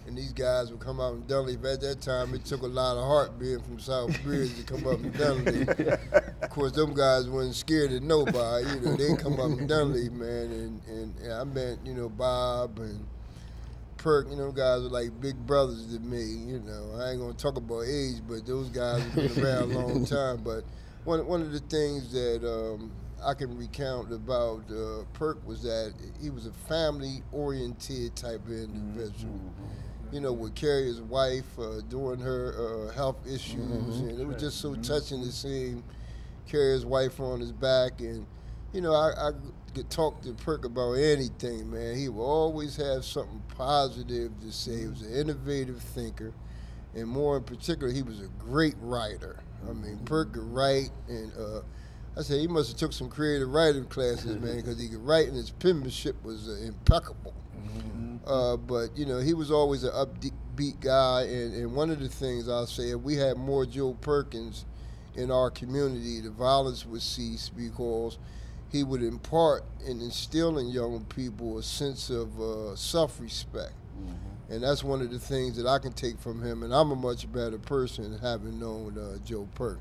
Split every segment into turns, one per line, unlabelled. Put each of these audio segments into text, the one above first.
and these guys would come out in Dunleavy. At that time, it took a lot of heart being from South Bridge to come up in Dunleavy. Of course, them guys wasn't scared of nobody. You know, they come up in Dunleavy, man, and I met, you know, Bob and Perk. You know, guys are like big brothers to me. You know, I ain't gonna talk about age, but those guys have been around a long time. But one of the things that I can recount about Perk was that he was a family-oriented type of individual. You know, would carry his wife during her health issues, and it was just so touching to see him carry his wife on his back. And you know, I could talk to Perk about anything, man. He would always have something positive to say. He was an innovative thinker, and more in particular, he was a great writer. I mean, Perk could write, and I said he must have took some creative writing classes, man, because he could write, and his penmanship was impeccable. But you know, he was always an upbeat guy, and one of the things I'll say, if we had more Joe Perkins in our community, the violence would cease, because he would impart and instill in young people a sense of self-respect. And that's one of the things that I can take from him, and I'm a much better person having known Joe Perk.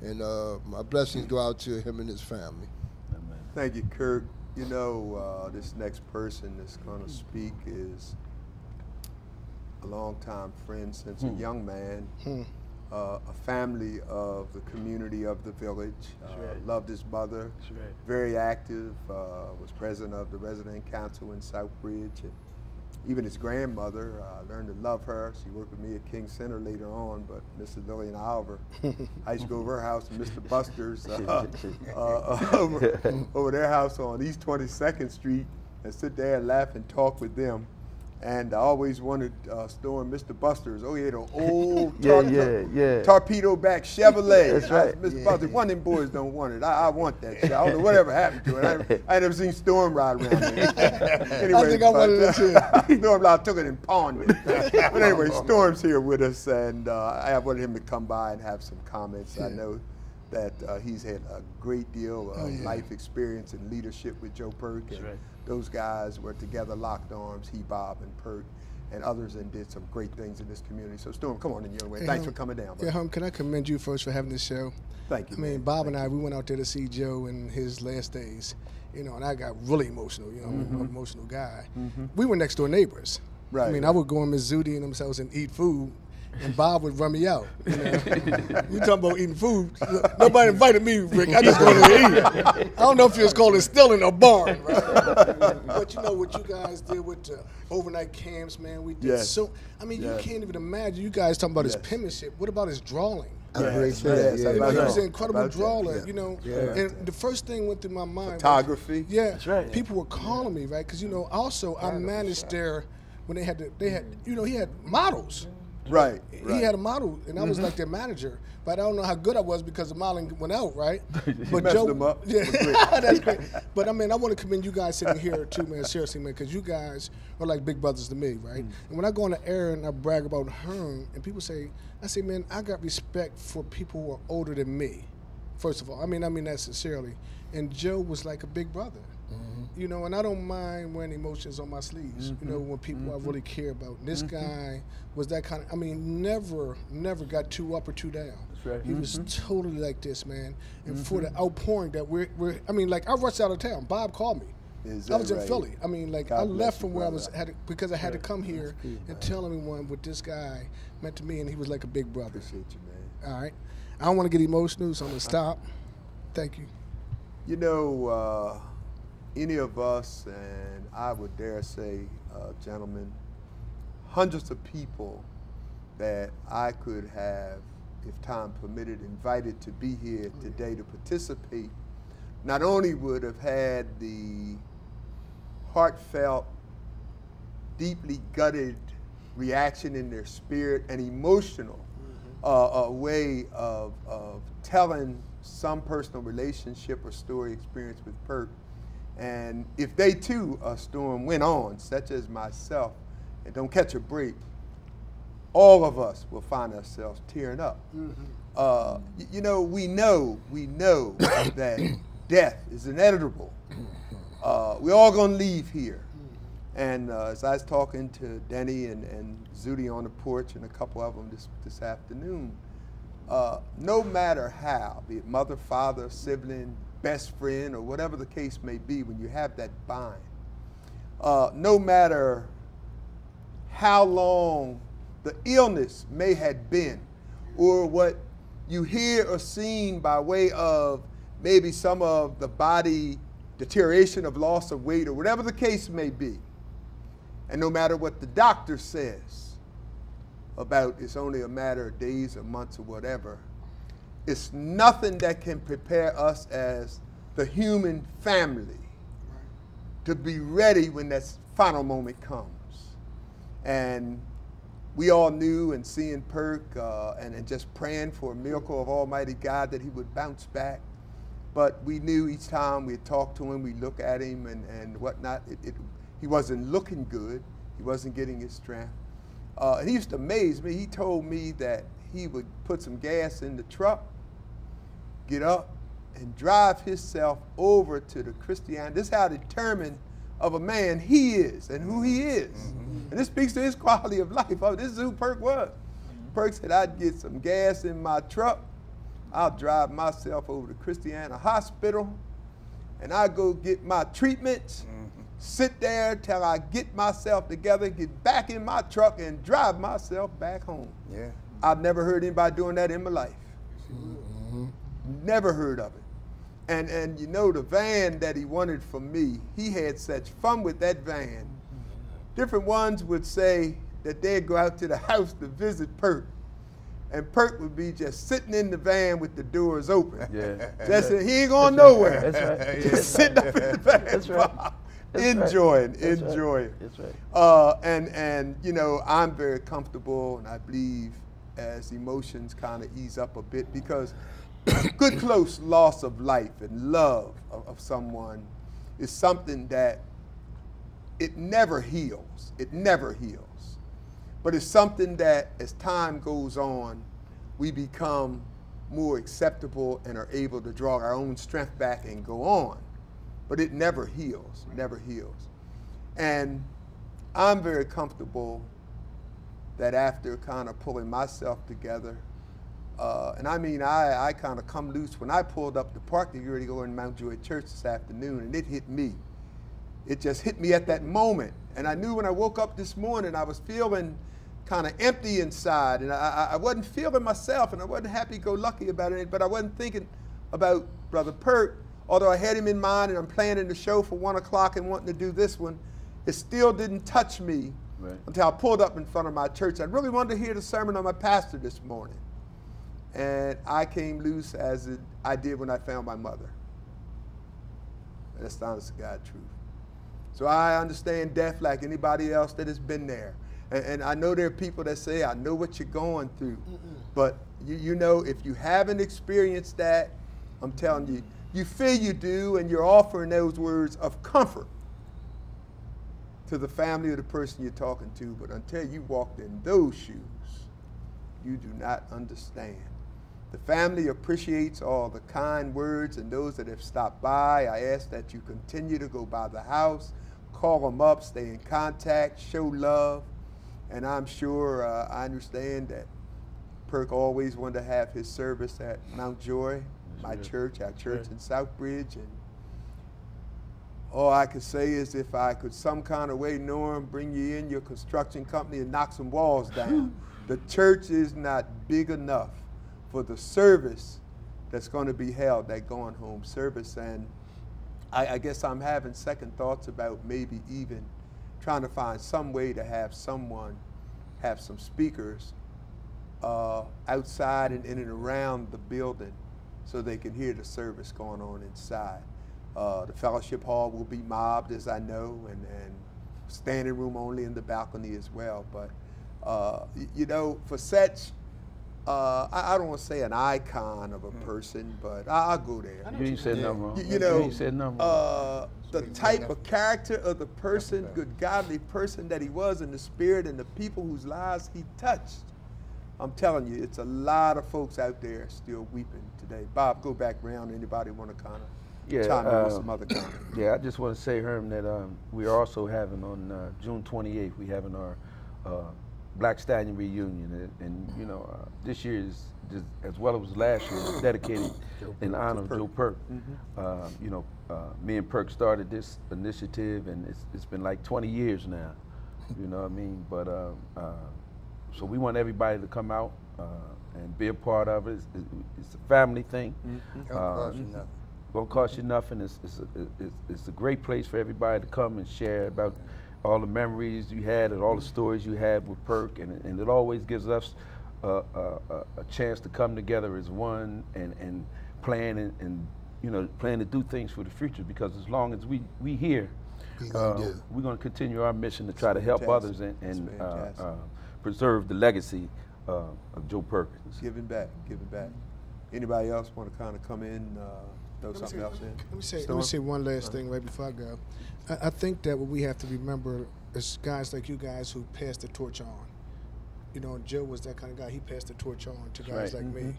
And my blessings go out to him and his family.
Amen.
Thank you, Kirk. You know, this next person that's going to speak is a longtime friend since a young man, a family of the community of the village, loved his mother, very active, was president of the resident council in Southbridge. And even his grandmother, learned to love her. She worked with me at Kingcenter later on, but Mrs. Lillian Oliver, I used to go over her house and Mr. Buster's over their house on East 22nd Street and sit there and laugh and talk with them. And I always wanted storing Mr. Buster's. Oh, he had an old torpedo back Chevrolet.
That's right.
Mr. Buster, one of them boys don't want it. I want that shit. I don't know whatever happened to it. I ain't never seen Storm ride around there. Anyway,
I think I wanted it too.
Storm, I took it and pawned it. But anyway, Storm's here with us, and I wanted him to come by and have some comments. I know that he's had a great deal of life experience and leadership with Joe Perk. And those guys were together, locked arms, he, Bob, and Perk, and others, and did some great things in this community. So Storm, come on in your way. Thanks for coming down.
Yeah, can I commend you first for having this show?
Thank you.
I mean,
man.
Bob and I, we went out there to see Joe in his last days, you know, and I got really emotional, you know, I'm an emotional guy. We were next door neighbors.
Right.
I mean, I would go in Miss Zudi and themselves and eat food, and Bob would run me out. You know? You talking about eating food? Nobody invited me, Rick. I just go there to eat. I don't know if it was called instilling a barn, right? But you know what you guys did with the overnight camps, man. We did so. I mean, you can't even imagine. You guys talking about his penmanship. What about his drawing?
I'm very sure that.
He was an incredible drawer, you know. And the first thing went through my mind.
Photography.
People were calling me, right? Because you know, also I managed there when they had you know, he had models.
Right.
He had a model, and I was like their manager. But I don't know how good I was because the modeling went out, right? But
messed them up.
Yeah, that's great. But I mean, I want to commend you guys sitting here too, man. Seriously, man, because you guys are like big brothers to me, right? And when I go on the air and I brag about Herm, and people say, I say, man, I got respect for people who are older than me. First of all, I mean that sincerely. And Joe was like a big brother. You know, and I don't mind wearing emotions on my sleeves, you know, when people I really care about. And this guy was that kind of, I mean, never got too up or too down.
That's right.
He was totally like this, man. And for the outpouring that we're I mean, like, I rushed out of town. Bob called me. I was in Philly. I mean, like, I left from where I was, because I had to come here and tell everyone what this guy meant to me, and he was like a big brother.
Appreciate you, man.
All right. I don't want to get emotional, so I'm going to stop. Thank you.
You know, any of us, and I would dare say, gentlemen, hundreds of people that I could have, if time permitted, invited to be here today to participate, not only would have had the heartfelt, deeply gutted reaction in their spirit, an emotional way of telling some personal relationship or story experience with Perk. And if they too, Storm, went on, such as myself, and don't catch a break, all of us will find ourselves tearing up. You know, we know that death is inevitable. We're all gonna leave here. And as I was talking to Denny and Zudi on the porch and a couple of them this afternoon, no matter how, be it mother, father, sibling, best friend, or whatever the case may be, when you have that bind, no matter how long the illness may have been, or what you hear or seen by way of maybe some of the body deterioration of loss of weight or whatever the case may be, and no matter what the doctor says about it's only a matter of days or months or whatever, it's nothing that can prepare us as the human family to be ready when that final moment comes. And we all knew, and seeing Perk and just praying for a miracle of Almighty God that he would bounce back. But we knew each time we talked to him, we look at him and whatnot, he wasn't looking good. He wasn't getting his strength. And he used to amaze me. He told me that he would put some gas in the truck, get up, and drive himself over to the Christianity. This is how determined of a man he is and who he is. Mm-hmm. And this speaks to his quality of life. Oh, this is who Perk was. Mm-hmm. Perk said, I'd get some gas in my truck, I'll drive myself over to Christiana Hospital, and I go get my treatments, sit there till I get myself together, get back in my truck, and drive myself back home. Yeah. I've never heard anybody doing that in my life. Mm-hmm. Never heard of it. And you know, the van that he wanted from me, he had such fun with that van. Different ones would say that they'd go out to the house to visit Perk, and Perk would be just sitting in the van with the doors open. Yeah. Just he ain't going nowhere. That's right. Just sitting up in the van. That's right. Enjoying. That's right. And you know, I'm very comfortable, and I believe as emotions kind of ease up a bit, because good close loss of life and love of someone is something that it never heals. It never heals. But it's something that as time goes on, we become more acceptable and are able to draw our own strength back and go on. But it never heals, never heals. And I'm very comfortable that after kind of pulling myself together, and I mean, I kind of come loose. When I pulled up the park to get ready to go in Mount Joy Church this afternoon, and it hit me. It just hit me at that moment. And I knew when I woke up this morning, I was feeling kind of empty inside, and I wasn't feeling myself, and I wasn't happy-go-lucky about it, but I wasn't thinking about Brother Perk. Although I had him in mind, and I'm planning the show for 1 o'clock and wanting to do this one, it still didn't touch me until I pulled up in front of my church. I really wanted to hear the sermon of my pastor this morning. And I came loose as I did when I found my mother. And that's the honest to God truth. So I understand death like anybody else that has been there. And I know there are people that say, I know what you're going through. But you know, if you haven't experienced that, I'm telling you, you feel you do, and you're offering those words of comfort to the family of the person you're talking to. But until you walked in those shoes, you do not understand. The family appreciates all the kind words and those that have stopped by. I ask that you continue to go by the house, call them up, stay in contact, show love. And I'm sure I understand that Perk always wanted to have his service at Mount Joy, my church, our church in Southbridge. And all I could say is if I could some kind of way, Norm, bring you in your construction company and knock some walls down. The church is not big enough for the service that's going to be held, that going home service. And I guess I'm having second thoughts about maybe even trying to find some way to have someone have some speakers outside and in and around the building so they can hear the service going on inside. The fellowship hall will be mobbed, as I know, and standing room only in the balcony as well. But, you know, for such, I don't want to say an icon of a person, but I'll go there.
You ain't said nothing wrong.
You know,
you ain't said nothing wrong.
The type of character of the person, good godly person that he was in the spirit, and the people whose lives he touched. I'm telling you, it's a lot of folks out there still weeping today. Bob, go back around. Anybody want to kind of chime in with some other comments.
Yeah, I just want to say, Herm, that we are also having on June 28th, we having our Black Stallion reunion, and you know, this year is just as well as last year, is dedicated in honor of Joe Perk. You know, me and Perk started this initiative, and it's been like 20 years now. You know what I mean? But so we want everybody to come out and be a part of it. It's a family thing. Won't cost you nothing. It's a great place for everybody to come and share about all the memories you had and all the stories you had with Perk, and it always gives us a chance to come together as one and plan and you know, plan to do things for the future, because as long as we here, we're going to continue our mission to try to help others and preserve the legacy of Joe Perkins.
Giving back, giving back. Anybody else want to kind of come in, throw something else in?
Let me say one last thing right before I go. I think that what we have to remember is guys like you guys who passed the torch on. You know, Joe was that kind of guy. He passed the torch on to guys like me.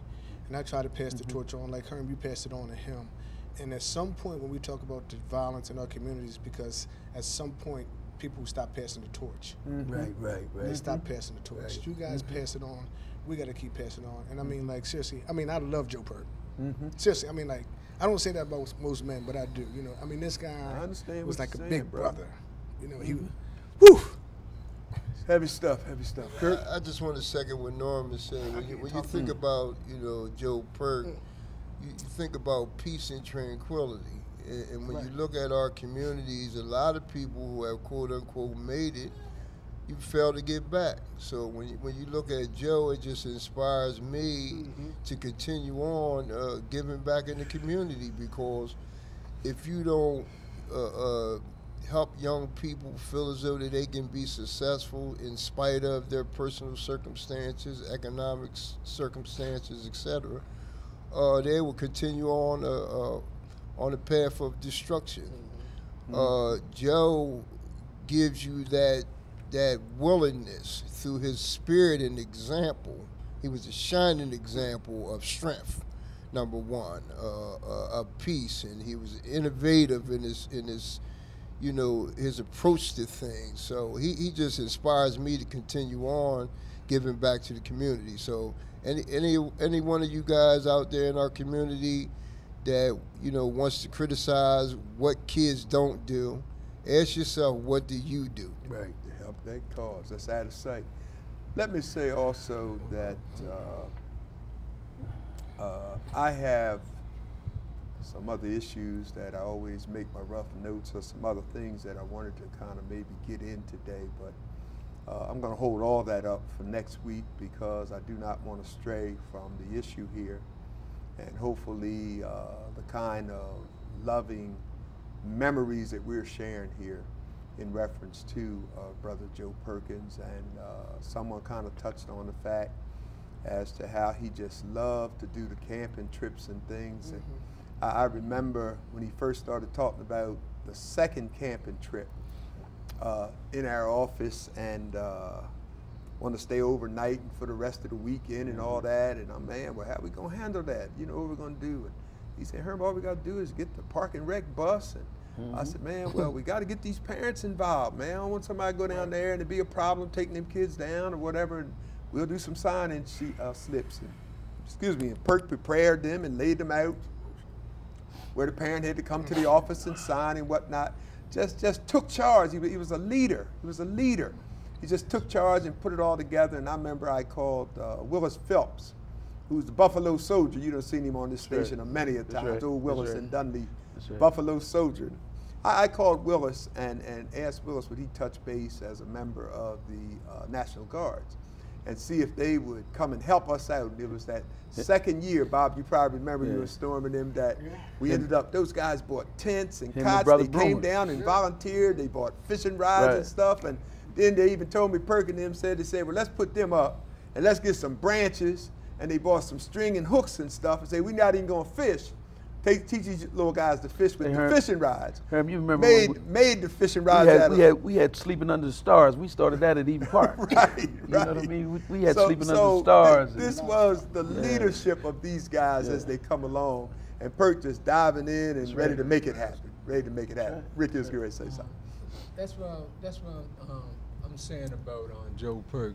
And I try to pass the torch on like Herm, you passed it on to him. And at some point when we talk about the violence in our communities, because at some point people stop passing the torch.
Right.
They stop passing the torch. You guys pass it on. We got to keep passing on. And I mean, like, seriously, I mean, I love Joe Perk. Seriously, I mean, like, I don't say that about most men, but I do. You know, I mean, this guy was like a big brother. You know, he, whew.
Heavy stuff, heavy stuff.
Kirk? I just want to second what Norm is saying. When you think about, you know, Joe Perk, you think about peace and tranquility. And when you look at our communities, a lot of people who have quote unquote made it, you fail to get back. So when you look at Joe, it just inspires me to continue on giving back in the community, because if you don't help young people feel as though that they can be successful in spite of their personal circumstances, economic circumstances, etc., they will continue on a path of destruction. Joe gives you that willingness through his spirit and example. He was a shining example of strength, number one, of peace, and he was innovative in his you know, his approach to things. So he just inspires me to continue on giving back to the community. So any one of you guys out there in our community that, you know, wants to criticize what kids don't do, ask yourself, what do you do?
Right, to help that cause. That's out of sight. Let me say also that I have some other issues that I always make my rough notes, or some other things that I wanted to kind of maybe get in today, but I'm going to hold all that up for next week, because I do not want to stray from the issue here, and hopefully the kind of loving memories that we're sharing here in reference to Brother Joe Perkins, and someone kind of touched on the fact as to how he just loved to do the camping trips and things. And I remember when he first started talking about the second camping trip in our office, and want to stay overnight and for the rest of the weekend and all that. And I'm, man, well, how are we going to handle that? You know, what we're going to do? And he said, Herb, all we got to do is get the park and rec bus. And I said, man, well, we got to get these parents involved, man. I don't want somebody to go down there and it be a problem taking them kids down or whatever. And we'll do some sign-in slips. And, excuse me, and Perk prepared them and laid them out where the parent had to come to the office and sign and whatnot. Just took charge. He was a leader. He was a leader. He just took charge and put it all together. And I remember I called Willis Phelps, who's the Buffalo Soldier. You done seen him on this station many a times. Old Willis and Dudley, Buffalo Soldier. I called Willis and asked Willis would he touch base as a member of the National Guards and see if they would come and help us out. It was that second year, Bob, you probably remember you were storming them, that we ended up, those guys bought tents and cots. They came down and volunteered. They bought fishing rods and stuff. And then they even told me, Perk and them said, well, let's put them up and let's get some branches. And they bought some string and hooks and stuff and say, we're not even going to fish. Teach these little guys to fish with the fishing rods.
Herm, you remember
made the fishing rods
we had Sleeping Under the Stars. We started that at Eden Park. You know what I mean? We had Sleeping Under the Stars.
This was the leadership of these guys as they come along. and Perk just diving in and ready to make it happen. Ready to make it happen. Rick is going to say something.
That's what I'm saying about Joe Perk.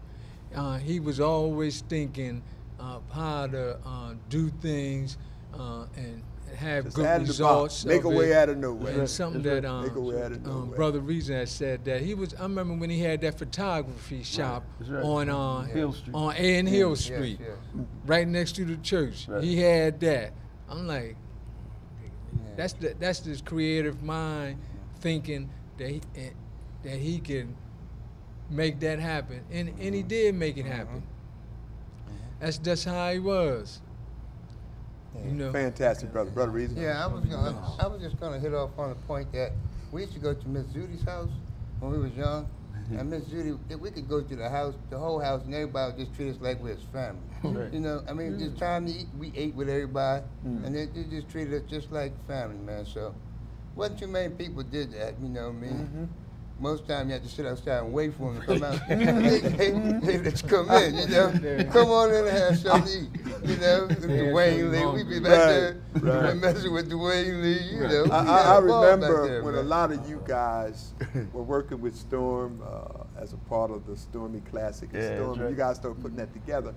He was always thinking how to do things and have
Just
good results.
Make a way out of no way.
And something that
Make a way out of no way.
Brother Reason had said that he was. I remember when he had that photography shop on
Hill Street.
on A and Hill Street, right next to the church.
Right.
He had that. I'm like, that's this creative mind thinking that he can make that happen, and he did make it happen. That's just how he was. You know.
Fantastic, brother Reason.
Yeah, I was just gonna hit off on the point that we used to go to Miss Judy's house when we was young, and Miss Judy, we could go to the house, the whole house, and everybody would just treat us like we're his family.
Right.
You know, I mean, just time to eat, we ate with everybody, and they just treated us just like family, man. So, wasn't too many people did that, you know what I mean? Most of the time you have to sit outside and wait for them to come out. They just come in, you know. Come on in and have something to eat, you know. Dwayne Lee, we be back there messing with Dwayne Lee, you know.
I remember when a lot of you guys were working with Storm as a part of the Stormy Classic. And Storm, you guys started putting that together.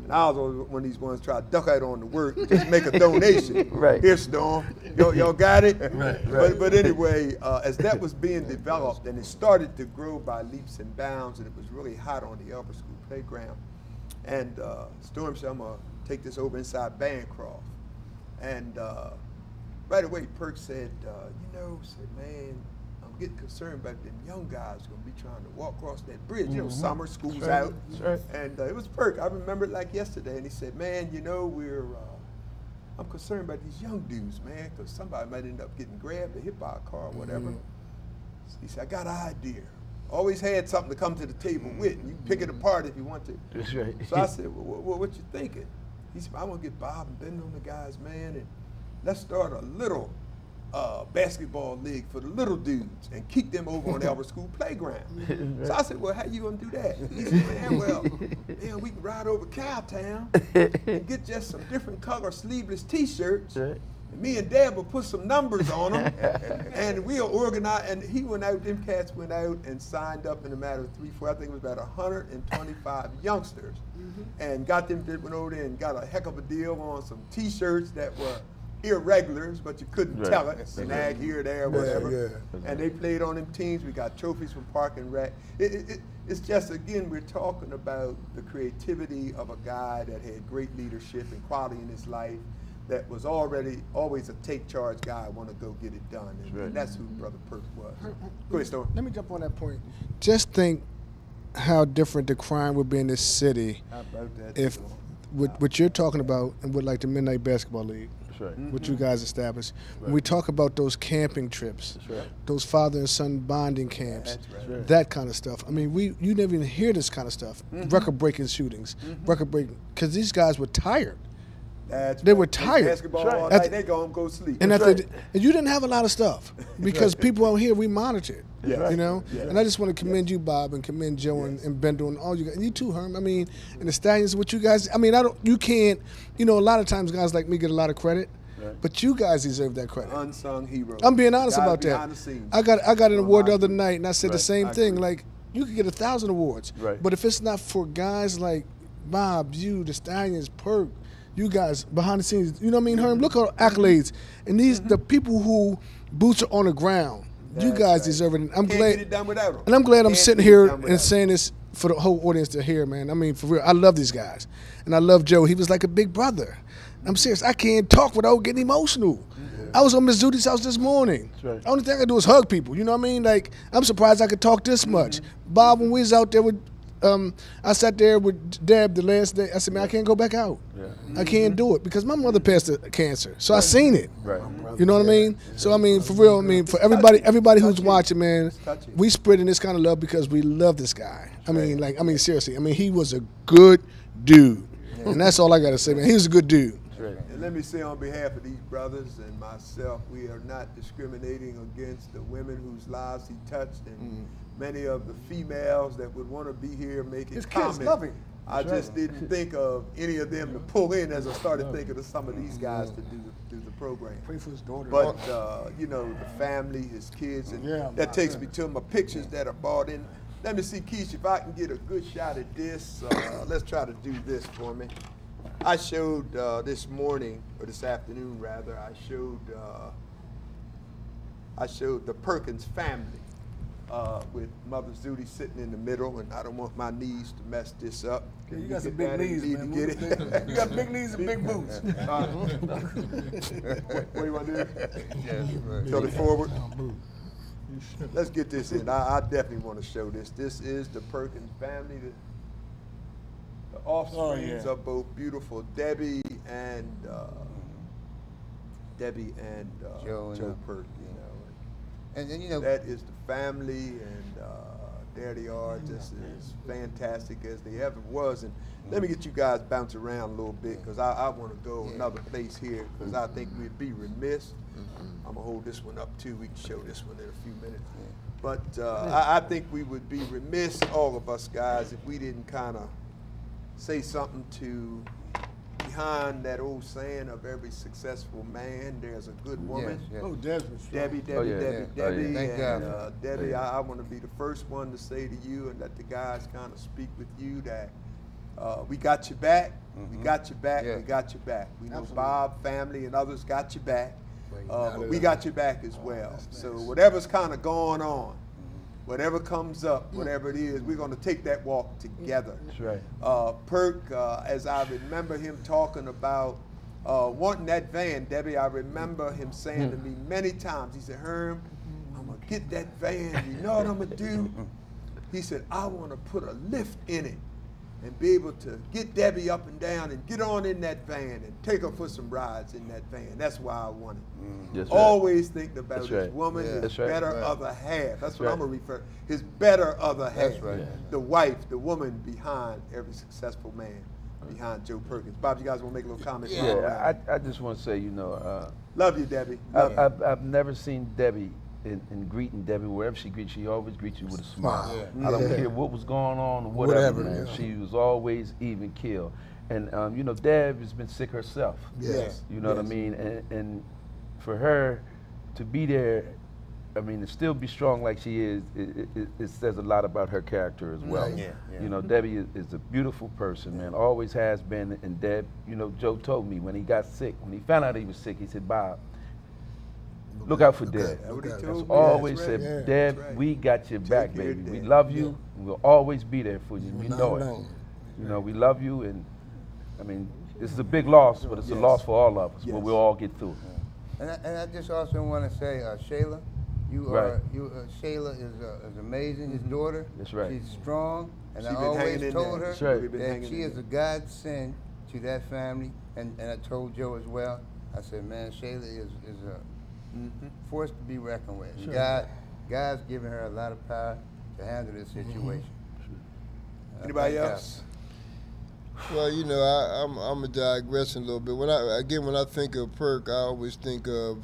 And I was always one of these ones try to duck out on the work, just make a donation. Here, Storm, y'all got it? But anyway, as that was being developed, and it started to grow by leaps and bounds, and it was really hot on the Elber School playground. And Storm said, I'm going to take this over inside Bancroft. And right away, Perk said, man, I'm getting concerned about them young guys going to be trying to walk across that bridge. You know, summer, school's out. And it was Perk. I remember it like yesterday. And he said, man, I'm concerned about these young dudes, man, because somebody might end up getting grabbed or hit by a car or whatever. He said, I got an idea. Always had something to come to the table with. You can pick it apart if you want to.
That's right.
So I said, well, what you thinking? He said, I want to get Bob and Ben on the guys, man, and let's start a little basketball league for the little dudes and keep them over on the Elber School playground. So I said, well, how you gonna do that? He said, man, we can ride over Cowtown and get just some different color sleeveless t-shirts. And me and Dad will put some numbers on them, and we'll organize. And he went out, them cats went out and signed up in a matter of 3-4, I think it was about 125 youngsters, and got them, went over there and got a heck of a deal on some t-shirts that were irregulars, but you couldn't tell it. Snag here, there, whatever. And they played on them teams. We got trophies from Park and Rec. It's just, again, we're talking about the creativity of a guy that had great leadership and quality in his life, that was already always a take charge guy, want to go get it done. And that's who Brother Perk was. Go ahead, Storm.
Let me jump on that point. Just think how different the crime would be in this city if what you're talking about and with like the Midnight Basketball League. What you guys established. When we talk about those camping trips, those father and son bonding camps, that kind of stuff. I mean, you never even hear this kind of stuff. Record-breaking shootings, record-breaking, because these guys were tired. They were tired.
Basketball all night, they go sleep.
And and you didn't have a lot of stuff because people out here, we monitored. You know? And I just want to commend you, Bob, and commend Joe and Bendel and all you guys. And you too, Herm. I mean, and the Stallions, what you guys, I mean, you can't, a lot of times guys like me get a lot of credit, but you guys deserve that credit.
Unsung heroes.
I'm being honest about that. I got an award the other night, and I said the same thing. Like, you could get 1,000 awards, but if it's not for guys like Bob, you, the Stallions, Perk, you guys behind the scenes, you know what I mean, Herm? Look at accolades. And these, the people who boots are on the ground, you guys deserve it. And I'm glad.
Get it done without them.
And I'm glad I'm sitting here and saying this for the whole audience to hear, man. I mean, for real, I love these guys. And I love Joe. He was like a big brother. I'm serious. I can't talk without getting emotional. I was on Miss Judy's house this morning. The only thing I could do is hug people. You know what I mean? Like, I'm surprised I could talk this much. Bob, when we was out there with, I sat there with Deb the last day. I said, man, I can't go back out. I can't do it because my mother passed cancer. So I seen it. You know what I mean? So, I mean, for real, I mean, for everybody who's watching, man, we spreading this kind of love because we love this guy. I mean, seriously. I mean, he was a good dude. And that's all I got to say, man. He was a good dude.
And let me say on behalf of these brothers and myself, we are not discriminating against the women whose lives he touched and many of the females that would want to be here making comments. I just didn't think of any of them to pull in as I started thinking of some of these guys to do the program.
Pray for his daughter.
But you know, the family, his kids, and that takes me to my pictures that are bought in. Let me see, Keisha, if I can get a good shot at this. Let's try to do this for me. I showed this morning, or this afternoon rather, I showed the Perkins family with Mother Zudi sitting in the middle, and I don't want my knees to mess this up.
Okay, you got some big knees, man.
Get it?
You got big knees and big boots.
What do you want to do? Tilt it forward. Let's get this in. I definitely want to show this. This is the Perkins family. The offsprings of both beautiful Debbie and Joe Perk. You know,
and you know
that is the family, and there they are, just as fantastic as they ever was. And let me get you guys bounce around a little bit, because I want to go another place here, because I think we'd be remiss. I'm gonna hold this one up too. We can show this one in a few minutes. But I think we would be remiss, all of us guys, if we didn't kind of say something to behind that old saying of every successful man, there's a good woman.
Yes. Oh, Desmond.
Debbie,
Thank
and
God.
Debbie, I want to be the first one to say to you, and let the guys kind of speak with you, that we got your back. We got your back. We got your back. We know Bob, family, and others got your back. But we got your back as well. So whatever's kind of going on, whatever comes up, whatever it is, we're going to take that walk together.
That's right.
Perk, as I remember him talking about wanting that van, Debbie, I remember him saying to me many times, he said, Herm, I'm going to get that van. You know what I'm going to do? He said, I want to put a lift in it and be able to get Debbie up and down and get on in that van and take her for some rides in that van. That's why I want it.
That's
Always thinking about
That's
his
right.
woman, his
That's right.
better other half. That's what
right.
I'm going to refer to. His better other half.
That's right.
The wife, the woman behind every successful man, behind Joe Perkins. Bob, you guys want to make a little comment?
Yeah, I just want to say, you know,
love you, Debbie. Love you.
I've never seen Debbie in greeting Debbie, wherever she greets, she always greets you with a smile. I don't care what was going on or whatever, man. She was always even keel. And, you know, Deb has been sick herself.
Yes.
You know what I mean? And for her to be there, I mean, to still be strong like she is, it says a lot about her character as well. You know, Debbie is a beautiful person, man, always has been. And Deb, you know, Joe told me when he got sick, when he found out he was sick, he said, Bob, look out for Deb. That's always said, Deb, we got your back, baby. We love you, and we'll always be there for you. We know it. You know, we love you, and I mean, this is a big loss, but it's a loss for all of us, but we'll all get through it.
And I just also want to say, Shayla, Shayla is amazing. His daughter,
that's right.
She's strong, and I
been
always
hanging in
told
there.
her
Right.
that she is a godsend to that family. And I told Joe as well. I said, man, Shayla is a force to be reckoned with. And God's given her a lot of power to handle this situation.
Anybody else?
Well, you know, I'm a digressing a little bit. When I think of Perk, I always think of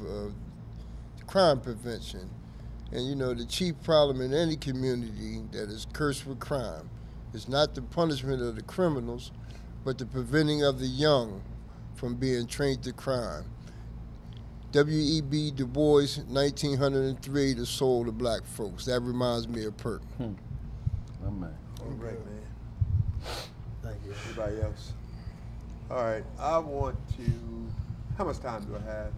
crime prevention. And you know, the chief problem in any community that is cursed with crime is not the punishment of the criminals, but the preventing of the young from being trained to crime. W.E.B. Du Bois, 1903, The Soul of Black Folks. That reminds me of Perk.
Oh, man.
All right, man. Thank you. Anybody else? All right, I want to, how much time do I have?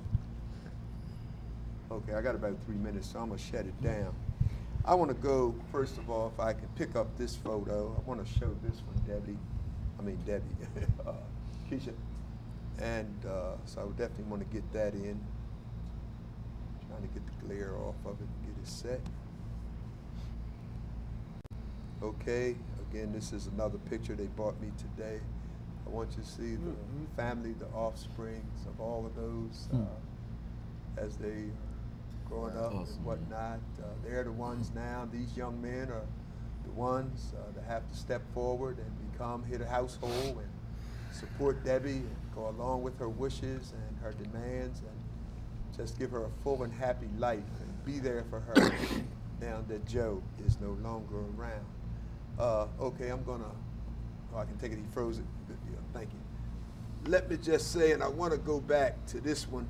Okay, I got about 3 minutes, so I'm gonna shut it down. I wanna go, first of all, if I can pick up this photo, I wanna show this one, Debbie, Keisha. And so I would definitely wanna get that in. Trying to get the glare off of it and get it set. Okay, again, this is another picture they bought me today. I want you to see the family, the offsprings of all of those as they growing up and whatnot. They're the ones now, these young men are the ones that have to step forward and become head of household and support Debbie and go along with her wishes and her demands and just give her a full and happy life and be there for her now that Joe is no longer around. Okay, I'm gonna Oh, I can take it, he froze it. Good deal, thank you. Let me just say, and I want to go back to this one.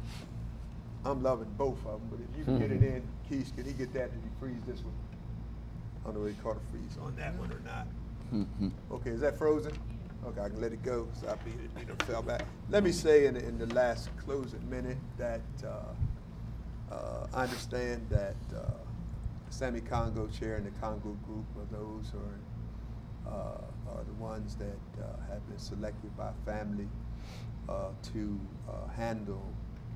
I'm loving both of them, but if you can get it in, Keith, can he get that? Did he freeze this one? I don't know if he caught a freeze on that one or not. Okay, is that frozen? Okay, I can let it go, so I beat it, you know, fell back. Let me say in the last closing minute that I understand that Sammy Congo chair and the Congo group of those who are the ones that have been selected by family to handle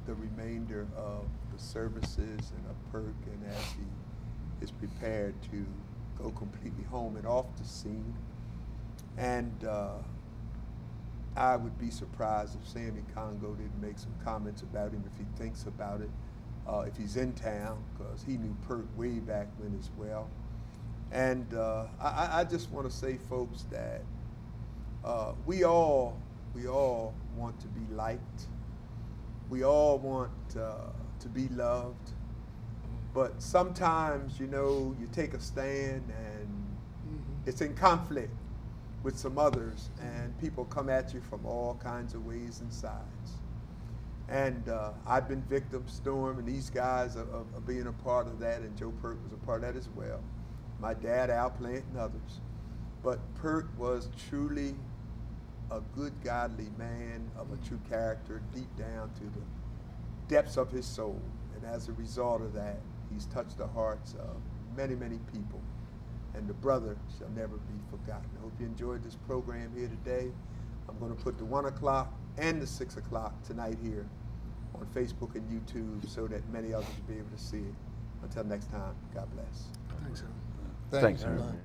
the remainder of the services and of Perk, and as he is prepared to go completely home and off the scene. And I would be surprised if Sammy Congo didn't make some comments about him if he thinks about it, if he's in town, because he knew Perk way back when as well. And I just want to say, folks, that we all want to be liked. We all want to be loved. But sometimes, you know, you take a stand and it's in conflict with some others, and people come at you from all kinds of ways and sides. And I've been victim, Storm, and these guys of being a part of that, and Joe Perk was a part of that as well. My dad, Al Plant, and others. But Perk was truly a good, godly man of a true character, deep down to the depths of his soul. And as a result of that, he's touched the hearts of many, many people. And the brother shall never be forgotten. I hope you enjoyed this program here today. I'm going to put the 1 o'clock and the 6 o'clock tonight here on Facebook and YouTube so that many others will be able to see it. Until next time, God bless.
Thanks, sir.
Thanks, Herman.